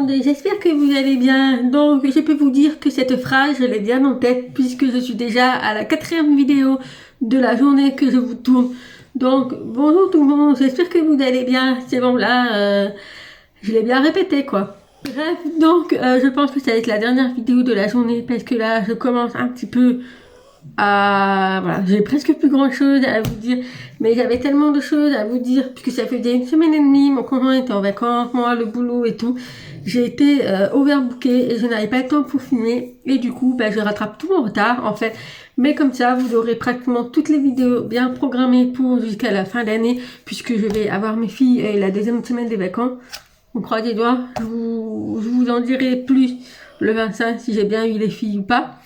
monde, j'espère que vous allez bien. Donc je peux vous dire que cette phrase, je l'ai bien en tête puisque je suis déjà à la 4e vidéo de la journée que je vous tourne. Donc bonjour tout le monde, j'espère que vous allez bien. C'est bon là, je l'ai bien répété quoi. Bref, donc je pense que ça va être la dernière vidéo de la journée parce que là je commence un petit peu voilà, j'ai presque plus grand chose à vous dire, mais j'avais tellement de choses à vous dire puisque ça faisait 1 semaine et demie, mon conjoint était en vacances, moi le boulot et tout, j'ai été overbookée et je n'avais pas le temps pour filmer et du coup je rattrape tout mon retard en fait, mais comme ça vous aurez pratiquement toutes les vidéos bien programmées pour jusqu'à la fin d'année puisque je vais avoir mes filles la 2e semaine des vacances. On croise les doigts, je vous en dirai plus le 25 si j'ai bien eu les filles ou pas.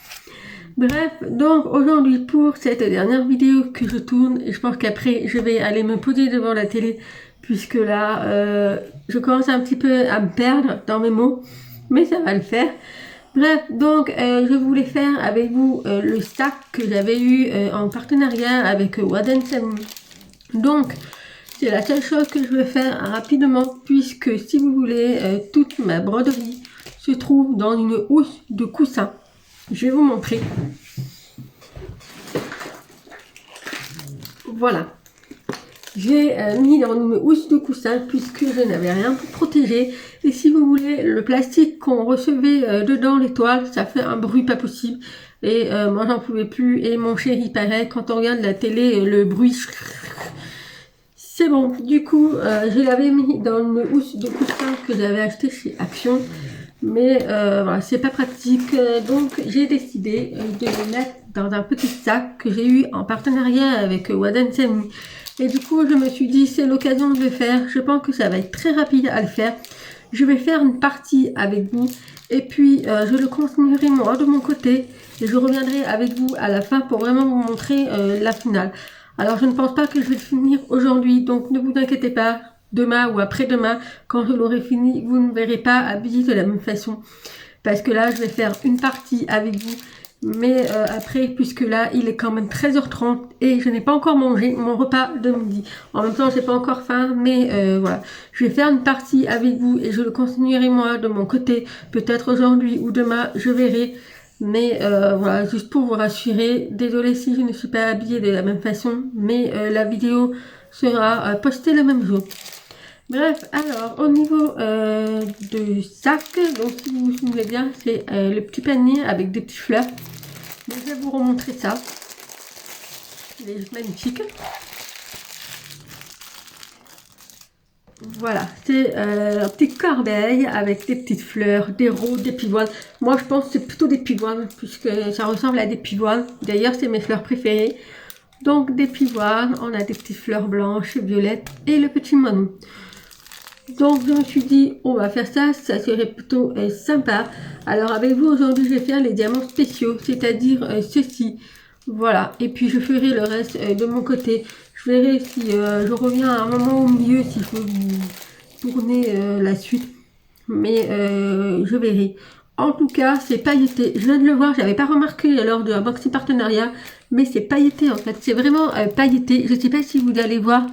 Bref, donc aujourd'hui pour cette dernière vidéo que je tourne, et je pense qu'après je vais aller me poser devant la télé puisque là je commence un petit peu à me perdre dans mes mots, mais ça va le faire. Bref, donc je voulais faire avec vous le sac que j'avais eu en partenariat avec Waden Sammy. Donc c'est la seule chose que je vais faire rapidement puisque si vous voulez toute ma broderie se trouve dans une housse de coussin. Je vais vous montrer. Voilà. J'ai mis dans une housse de coussin puisque je n'avais rien pour protéger. Et si vous voulez, le plastique qu'on recevait dedans les toiles, ça fait un bruit pas possible. Et moi j'en pouvais plus. Et mon chéri pareil, quand on regarde la télé, le bruit... C'est bon. Du coup, je l'avais mis dans une housse de coussin que j'avais acheté chez Action. Mais voilà, c'est pas pratique, donc j'ai décidé de le mettre dans un petit sac que j'ai eu en partenariat avec Waden Sammy. Et du coup, je me suis dit, c'est l'occasion de le faire. Je pense que ça va être très rapide à le faire. Je vais faire une partie avec vous et puis je le continuerai moi de mon côté et je reviendrai avec vous à la fin pour vraiment vous montrer la finale. Alors, je ne pense pas que je vais le finir aujourd'hui, donc ne vous inquiétez pas. Demain ou après-demain, quand je l'aurai fini, vous ne verrez pas habillé de la même façon. Parce que là, je vais faire une partie avec vous. Mais après, puisque là, il est quand même 13h30 et je n'ai pas encore mangé mon repas de midi. En même temps, j'ai pas encore faim, mais voilà. Je vais faire une partie avec vous et je le continuerai moi de mon côté. Peut-être aujourd'hui ou demain, je verrai. Mais voilà, juste pour vous rassurer, désolée si je ne suis pas habillée de la même façon, mais la vidéo sera postée le même jour. Bref, alors au niveau du sac, donc si vous vous souvenez bien, c'est le petit panier avec des petites fleurs. Donc, je vais vous remontrer ça. Il est juste magnifique. Voilà, c'est un petit corbeille avec des petites fleurs, des roses, des pivoines. Moi je pense que c'est plutôt des pivoines puisque ça ressemble à des pivoines. D'ailleurs c'est mes fleurs préférées. Donc des pivoines, on a des petites fleurs blanches, violettes et le petit moineau. Donc je me suis dit, on va faire ça, ça serait plutôt sympa. Alors avec vous aujourd'hui, je vais faire les diamants spéciaux, c'est-à-dire ceci. Voilà, et puis je ferai le reste de mon côté. Je verrai si je reviens à un moment au milieu, si je peux vous tourner la suite. Mais je verrai. En tout cas, c'est pailleté. Je viens de le voir, j'avais pas remarqué lors de un boxing partenariat, mais c'est pailleté en fait. C'est vraiment pailleté. Je sais pas si vous allez voir.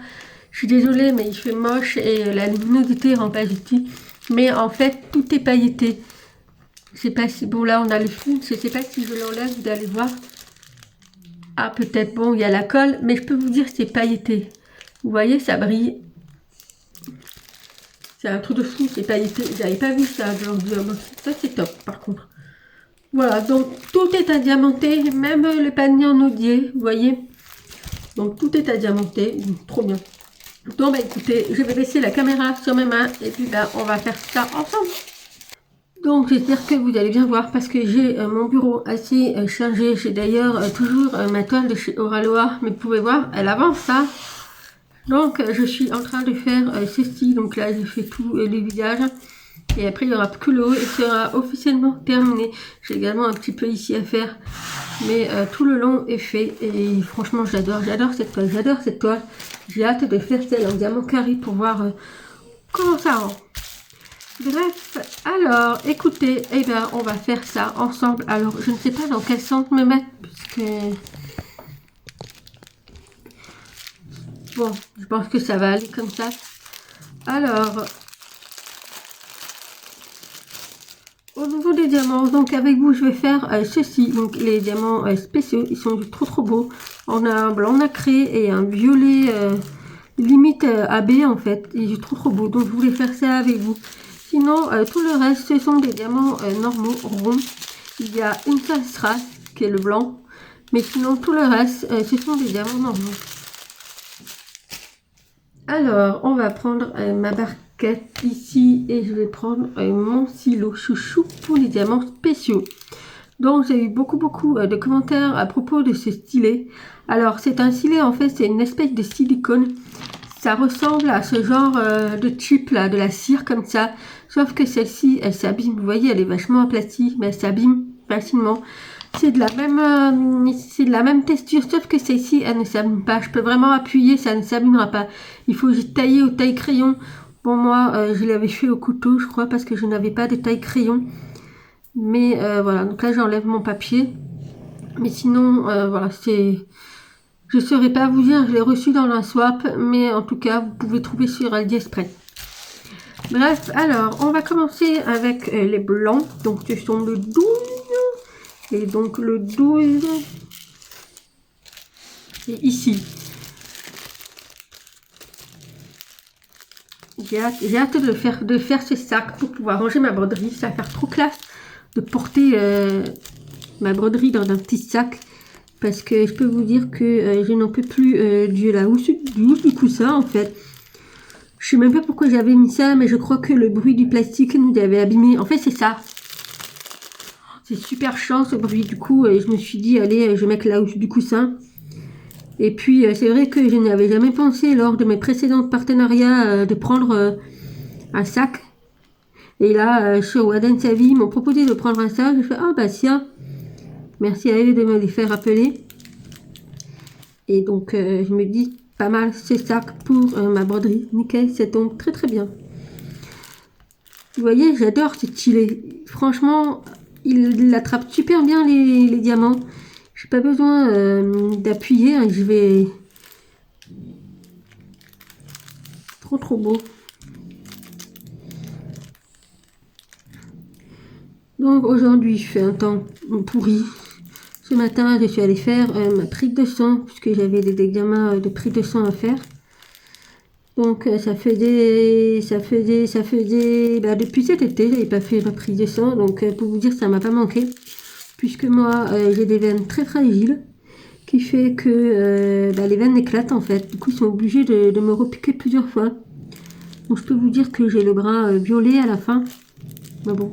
Je suis désolée, mais il fait moche et la luminosité rend pas utile. Mais en fait, tout est pailleté. Je sais pas si... Bon, là, on a le film. Je sais pas si je l'enlève, vous allez voir. Ah, peut-être, bon, il y a la colle. Mais je peux vous dire que c'est pailleté. Vous voyez, ça brille. C'est un truc de fou, c'est pailleté. Vous n'avez pas vu ça. Ça, c'est top, par contre. Voilà, donc tout est à diamanter. Même le panier en odier, vous voyez. Donc, tout est à diamanter. Trop bien. Donc écoutez, je vais laisser la caméra sur mes mains et puis on va faire ça ensemble. Donc j'espère que vous allez bien voir parce que j'ai mon bureau assez chargé. J'ai d'ailleurs toujours ma toile de chez Oraloa, mais vous pouvez voir, elle avance ça. Donc je suis en train de faire ceci. Donc là j'ai fait tout le visage. Et après il n'y aura plus que le haut et sera officiellement terminé. J'ai également un petit peu ici à faire. Mais tout le long est fait et franchement j'adore cette toile, j'ai hâte de faire celle en diamant carré pour voir comment ça rend. Bref, alors écoutez, on va faire ça ensemble. Alors je ne sais pas dans quel sens me mettre puisque bon, je pense que ça va aller comme ça. Alors les diamants. Donc avec vous, je vais faire ceci. Donc les diamants spéciaux, ils sont trop beaux. On a un blanc nacré et un violet limite AB en fait. Il est trop beau. Donc je voulais faire ça avec vous. Sinon, tout le reste, ce sont des diamants normaux, ronds. Il y a une seule strass qui est le blanc. Mais sinon, tout le reste, ce sont des diamants normaux. Alors, on va prendre ma barquette ici et je vais prendre mon silo chouchou pour les diamants spéciaux. Donc, j'ai eu beaucoup de commentaires à propos de ce stylet. Alors, c'est un stylet, en fait, c'est une espèce de silicone. Ça ressemble à ce genre de tube là, de la cire comme ça. Sauf que celle-ci, elle s'abîme. Vous voyez, elle est vachement aplatie, mais elle s'abîme facilement. C'est de la même texture, sauf que celle-ci, elle ne s'abîme pas. Je peux vraiment appuyer, ça ne s'abîmera pas. Il faut tailler au taille-crayon. Bon, moi, je l'avais fait au couteau, je crois, parce que je n'avais pas de taille-crayon. Mais voilà, donc là, j'enlève mon papier. Mais sinon, voilà, c'est... Je ne saurais pas vous dire, je l'ai reçu dans un swap, mais en tout cas, vous pouvez trouver sur AliExpress. Bref, alors, on va commencer avec les blancs. Donc, ce sont le 12. Et donc, le 12, c'est ici. J'ai hâte de faire ce sac pour pouvoir ranger ma broderie. Ça va faire trop classe de porter ma broderie dans un petit sac. Parce que je peux vous dire que je n'en peux plus de la housse du coussin en fait. Je sais même pas pourquoi j'avais mis ça, mais je crois que le bruit du plastique nous avait abîmé. En fait, c'est ça. C'est super chiant ce bruit. Du coup, je me suis dit, allez, je vais mettre la housse du coussin. Et puis, c'est vrai que je n'avais jamais pensé lors de mes précédents partenariats de prendre un sac. Et là, sur Waden Savvy, ils m'ont proposé de prendre un sac. Je fais, ah bah tiens. Merci à eux de me les faire rappeler. Et donc, je me dis, pas mal ce sac pour ma broderie. Nickel, ça tombe très bien. Vous voyez, j'adore ce stylet. Franchement, il attrape super bien les diamants. J'ai pas besoin d'appuyer. Hein, je vais... Trop beau. Donc, aujourd'hui, je fais un temps pourri. Ce matin, je suis allée faire ma prise de sang, puisque j'avais des examens de prise de sang à faire. Donc, ça faisait, bah, depuis cet été, j'avais pas fait ma prise de sang. Donc, pour vous dire, ça m'a pas manqué. Puisque moi, j'ai des veines très fragiles, qui fait que bah, les veines éclatent en fait. Du coup, ils sont obligés de me repiquer plusieurs fois. Donc, je peux vous dire que j'ai le bras violet à la fin. Mais bon.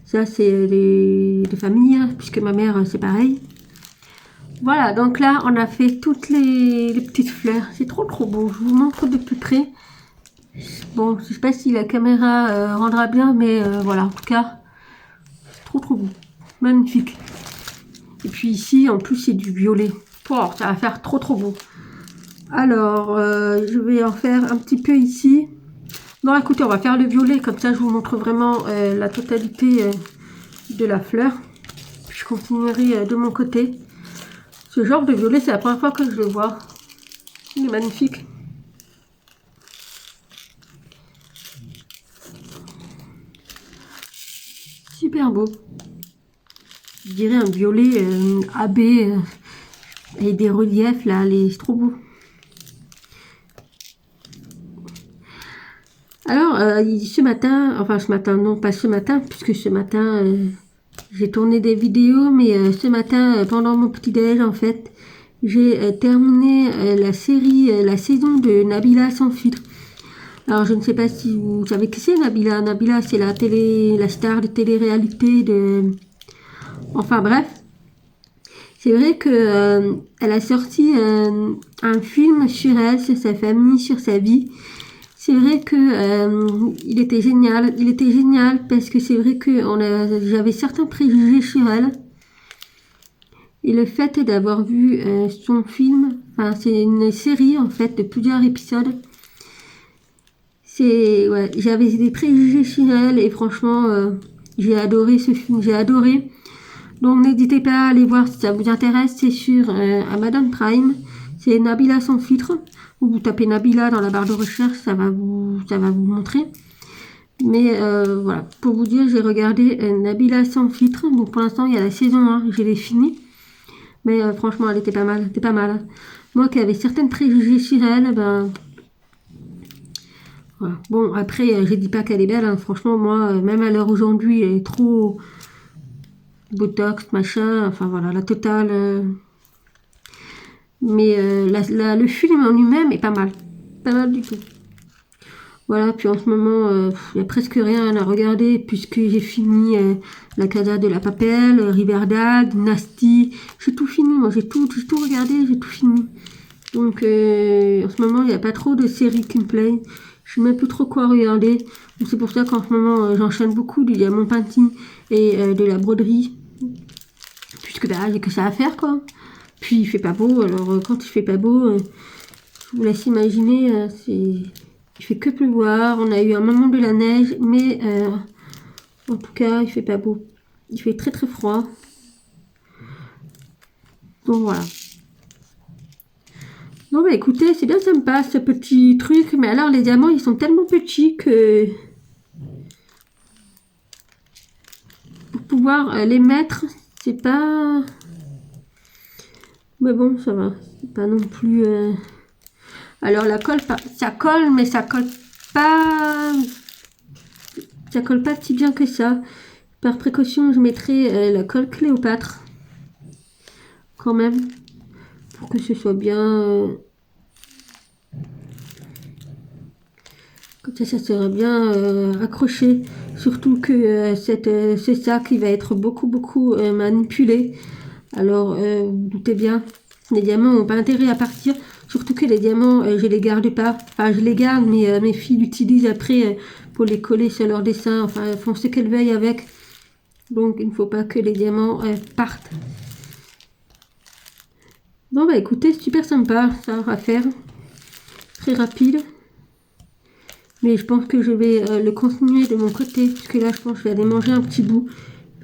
Ça, c'est les familles, hein, puisque ma mère, c'est pareil. Voilà, donc là, on a fait toutes les petites fleurs. C'est trop beau. Je vous montre de plus près. Bon, je sais pas si la caméra rendra bien, mais voilà, en tout cas, trop beau. Magnifique. Et puis ici, en plus, c'est du violet. Oh, ça va faire trop beau. Alors, je vais en faire un petit peu ici. Non, écoutez, on va faire le violet, comme ça je vous montre vraiment la totalité de la fleur. Puis je continuerai de mon côté. Ce genre de violet, c'est la première fois que je le vois. Il est magnifique. Super beau. Je dirais un violet AB avec des reliefs là, c'est trop beau. Alors, ce matin, non pas ce matin, puisque ce matin, j'ai tourné des vidéos, mais ce matin, pendant mon petit-déj, en fait, j'ai terminé la saison de Nabila sans filtre. Alors, je ne sais pas si vous savez qui c'est Nabila. Nabila, c'est la star de télé-réalité de... Enfin, bref. C'est vrai que elle a sorti un film sur elle, sur sa famille, sur sa vie. C'est vrai que il était génial parce que c'est vrai que j'avais certains préjugés sur elle. Et le fait d'avoir vu son film, enfin c'est une série en fait de plusieurs épisodes. Ouais, j'avais des préjugés sur elle et franchement j'ai adoré ce film, j'ai adoré. Donc n'hésitez pas à aller voir si ça vous intéresse, c'est sur Amazon Prime, c'est Nabila sans filtre. Vous tapez Nabila dans la barre de recherche, ça va vous montrer. Mais voilà, pour vous dire, j'ai regardé Nabila sans filtre. Donc pour l'instant, il y a la saison 1, je l'ai fini. Mais franchement, elle était pas mal, c'était pas mal. Moi qui avais certaines préjugés sur elle, ben... Voilà. Bon, après, je dis pas qu'elle est belle, hein. Franchement, moi, même à l'heure aujourd'hui, elle est trop... Botox, machin, enfin voilà, la totale. Mais le film en lui-même est pas mal. Pas mal du tout. Voilà, puis en ce moment, il n'y a presque rien à regarder puisque j'ai fini La Casa de la Papel, Riverdale, Nasty. J'ai tout fini, moi j'ai tout regardé, j'ai tout fini. Donc en ce moment, il n'y a pas trop de séries qui me plaisent. Je ne sais même plus trop quoi regarder. Donc c'est pour ça qu'en ce moment, j'enchaîne beaucoup du diamant peinti et de la broderie. Puisque bah, j'ai que ça à faire quoi. Puis il fait pas beau, alors quand il fait pas beau, je vous laisse imaginer, il fait que pleuvoir. On a eu un moment de la neige, mais en tout cas il fait pas beau. Il fait très très froid. Donc voilà. Bon bah écoutez, c'est bien sympa ce petit truc, mais alors les diamants ils sont tellement petits que pour pouvoir les mettre, c'est pas... Mais bon, ça va. C'est pas non plus... Alors la colle, ça colle, mais ça colle pas... Ça colle pas si bien que ça. Par précaution, je mettrai la colle Cléopâtre. Quand même. Pour que ce soit bien... Comme ça sera bien accroché. Surtout que ce sac, il va être beaucoup manipulé. Alors, vous doutez bien, les diamants n'ont pas intérêt à partir. Surtout que les diamants, je les garde pas. Enfin, je les garde, mais mes filles l'utilisent après pour les coller sur leur dessin. Enfin, elles font ce qu'elles veulent avec. Donc, il ne faut pas que les diamants partent. Bon, bah écoutez, super sympa, ça à faire. Très rapide. Mais je pense que je vais le continuer de mon côté. Puisque là, je pense que je vais aller manger un petit bout.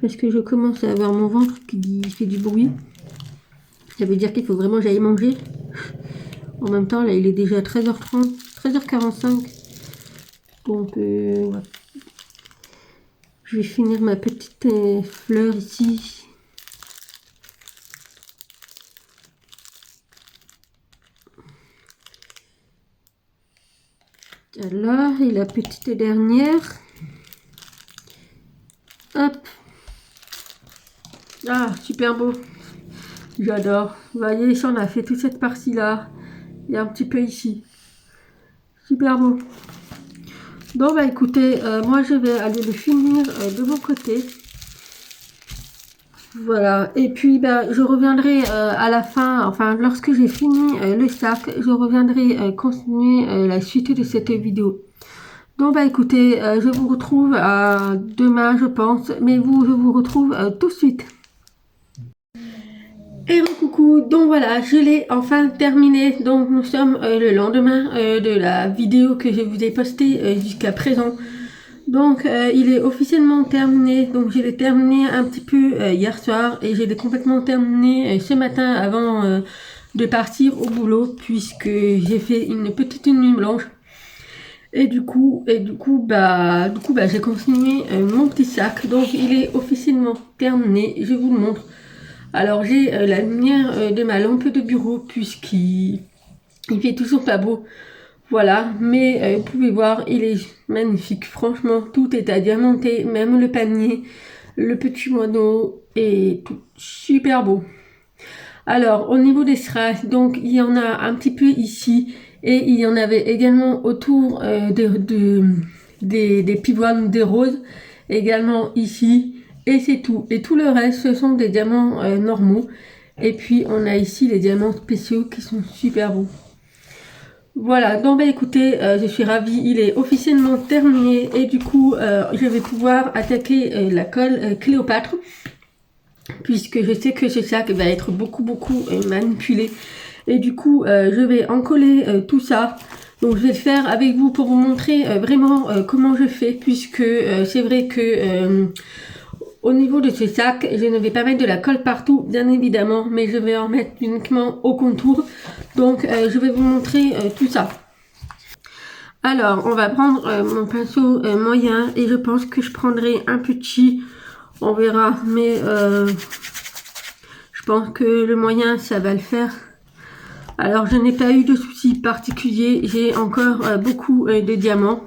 Parce que je commence à avoir mon ventre qui fait du bruit. Ça veut dire qu'il faut vraiment que j'aille manger. En même temps, là, il est déjà 13h30, 13h45. Donc, ouais. Je vais finir ma petite fleur ici. Alors, et la petite dernière. Hop. Ah, super beau. J'adore. Vous voyez, ici, on a fait toute cette partie-là. Et un petit peu ici. Super beau. Bon, bah écoutez, moi, je vais aller le finir de mon côté. Voilà. Et puis, bah, je reviendrai à la fin, enfin, lorsque j'ai fini le sac, je reviendrai continuer la suite de cette vidéo. Donc, bah écoutez, je vous retrouve demain, je pense. Mais je vous retrouve tout de suite. Et coucou, donc voilà, je l'ai enfin terminé. Donc nous sommes le lendemain de la vidéo que je vous ai postée jusqu'à présent. Donc il est officiellement terminé. Donc je l'ai terminé un petit peu hier soir et je l'ai complètement terminé ce matin avant de partir au boulot puisque j'ai fait une petite nuit blanche. Et du coup, j'ai continué mon petit sac. Donc il est officiellement terminé. Je vous le montre. Alors j'ai la lumière de ma lampe de bureau puisqu'il fait toujours pas beau. Voilà, mais vous pouvez voir, il est magnifique. Franchement, tout est à diamanter, même le panier, le petit moineau et tout super beau. Alors au niveau des strass, donc il y en a un petit peu ici et il y en avait également autour des pivoines des roses, également ici. Et c'est tout. Et tout le reste, ce sont des diamants normaux. Et puis, on a ici les diamants spéciaux qui sont super beaux. Voilà, donc bah écoutez, je suis ravie. Il est officiellement terminé. Et du coup, je vais pouvoir attaquer la colle Cléopâtre. Puisque je sais que ce sac va être beaucoup manipulé. Et du coup, je vais en coller tout ça. Donc je vais le faire avec vous pour vous montrer vraiment comment je fais. Puisque c'est vrai que... au niveau de ce sac, je ne vais pas mettre de la colle partout, bien évidemment, mais je vais en mettre uniquement au contour. Donc, je vais vous montrer tout ça. Alors, on va prendre mon pinceau moyen et je pense que je prendrai un petit, on verra, mais je pense que le moyen, ça va le faire. Alors, je n'ai pas eu de soucis particuliers, j'ai encore beaucoup de diamants.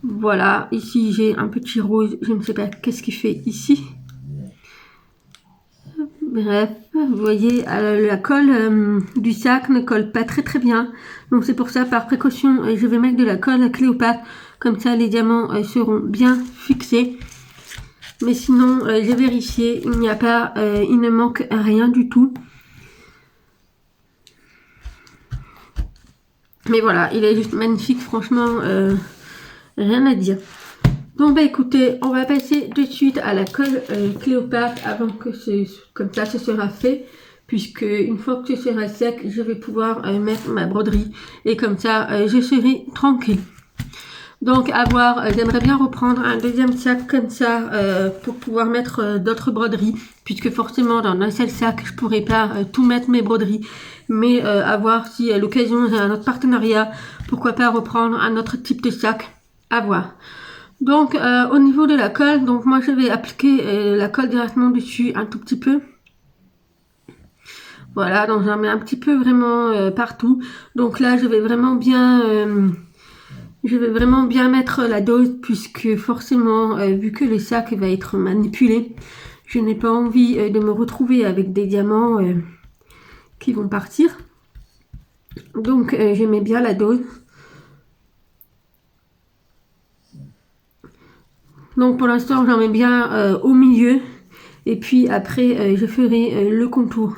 Voilà, ici j'ai un petit rose, je ne sais pas qu'est-ce qu'il fait ici. Bref, vous voyez, la colle du sac ne colle pas très bien. Donc c'est pour ça, par précaution, je vais mettre de la colle Cléopâtre. Comme ça, les diamants seront bien fixés. Mais sinon, j'ai vérifié, il n'y a pas, il ne manque rien du tout. Mais voilà, il est juste magnifique, franchement, rien à dire. Donc bah écoutez, on va passer de suite à la colle Cléopâtre avant que comme ça ce sera fait, puisque une fois que ce sera sec, je vais pouvoir mettre ma broderie et comme ça je serai tranquille. Donc à voir, j'aimerais bien reprendre un deuxième sac comme ça pour pouvoir mettre d'autres broderies, puisque forcément dans un seul sac je pourrais pas tout mettre mes broderies, mais à voir si à l'occasion j'ai un autre partenariat, pourquoi pas reprendre un autre type de sac, à voir. Donc au niveau de la colle, donc moi je vais appliquer la colle directement dessus un tout petit peu. Voilà, donc j'en mets un petit peu vraiment partout. Donc là je vais vraiment bien mettre la dose, puisque forcément vu que le sac va être manipulé, je n'ai pas envie de me retrouver avec des diamants qui vont partir. Donc je mets bien la dose. Donc pour l'instant j'en mets bien au milieu et puis après je ferai le contour.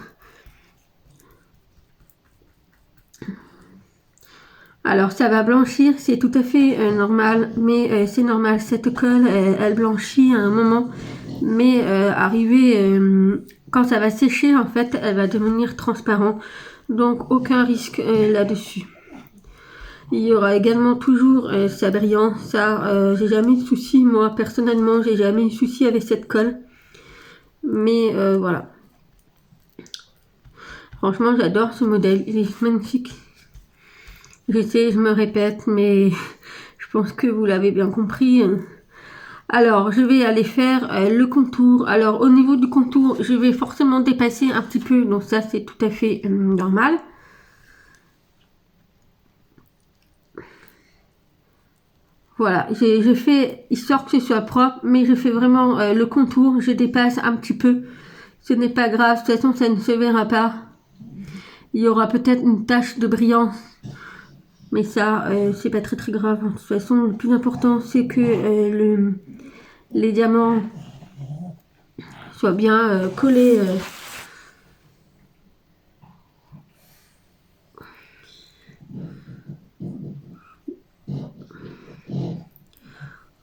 Alors ça va blanchir, c'est tout à fait normal, mais c'est normal, cette colle elle blanchit à un moment, mais quand ça va sécher en fait elle va devenir transparent, donc aucun risque là-dessus. Il y aura également toujours ça brillant, ça j'ai jamais eu de souci, moi personnellement j'ai jamais eu de souci avec cette colle, mais voilà. Franchement j'adore ce modèle, il est magnifique. Je sais, je me répète, mais je pense que vous l'avez bien compris. Alors je vais aller faire le contour. Alors au niveau du contour je vais forcément dépasser un petit peu, donc ça c'est tout à fait normal. Voilà, je fais, histoire que ce soit propre, mais je fais vraiment le contour, je dépasse un petit peu. Ce n'est pas grave, de toute façon ça ne se verra pas. Il y aura peut-être une tache de brillance, mais ça c'est pas très grave. De toute façon le plus important c'est que les diamants soient bien collés.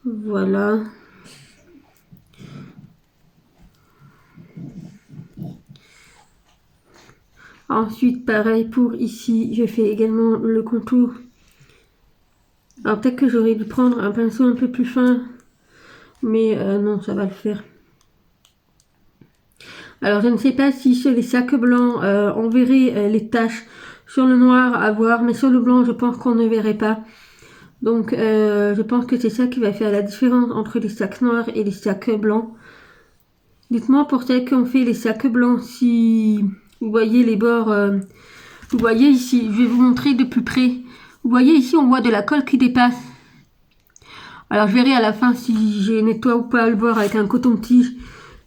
Voilà. Ensuite, pareil pour ici, je fais également le contour. Alors peut-être que j'aurais dû prendre un pinceau un peu plus fin, mais non, ça va le faire. Alors je ne sais pas si sur les sacs blancs, on verrait les taches. Sur le noir, à voir, mais sur le blanc, je pense qu'on ne verrait pas. Donc je pense que c'est ça qui va faire la différence entre les sacs noirs et les sacs blancs. Dites-moi pour celles qui ont fait les sacs blancs, si vous voyez les bords, vous voyez ici, je vais vous montrer de plus près. Vous voyez ici, on voit de la colle qui dépasse. Alors je verrai à la fin si je nettoie ou pas le bord avec un coton-tige.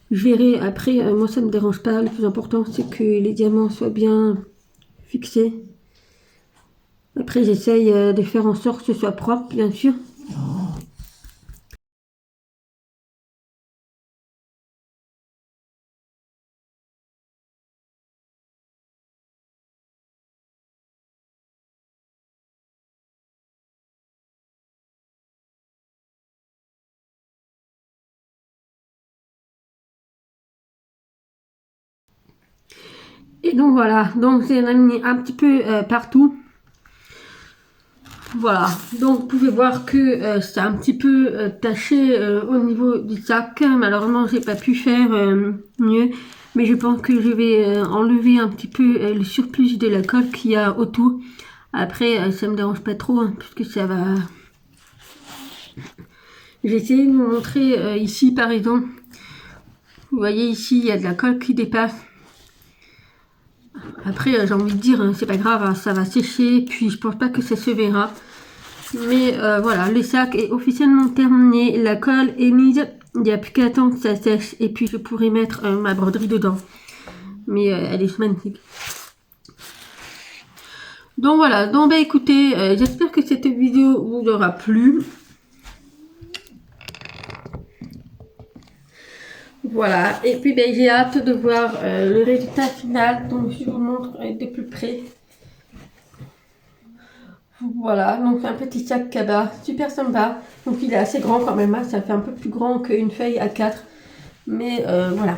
Je verrai après, moi ça ne me dérange pas, le plus important c'est que les diamants soient bien fixés. Après j'essaye de faire en sorte que ce soit propre, bien sûr. Et donc voilà, donc j'en ai mis un petit peu partout. Voilà, donc vous pouvez voir que c'est un petit peu taché au niveau du sac. Malheureusement, j'ai pas pu faire mieux, mais je pense que je vais enlever un petit peu le surplus de la colle qu'il y a autour Après, ça me dérange pas trop, hein, puisque ça va... J'ai essayé de vous montrer ici, par exemple. Vous voyez ici, il y a de la colle qui dépasse. Après, j'ai envie de dire, hein, c'est pas grave, hein, ça va sécher, puis je pense pas que ça se verra. Mais voilà, le sac est officiellement terminé, la colle est mise, il n'y a plus qu'à attendre que ça sèche, et puis je pourrai mettre ma broderie dedans. Mais elle est magnifique. Donc voilà, donc bah écoutez, j'espère que cette vidéo vous aura plu. Voilà, et puis ben, j'ai hâte de voir le résultat final, donc je vous montre de plus près. Voilà, donc un petit sac cabas, super sympa. Donc il est assez grand quand même, hein, ça fait un peu plus grand qu'une feuille A4. Mais voilà.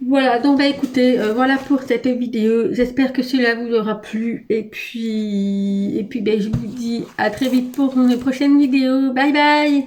Voilà, donc bah écoutez, voilà pour cette vidéo. J'espère que cela vous aura plu. Et puis ben, je vous dis à très vite pour une prochaine vidéo. Bye bye!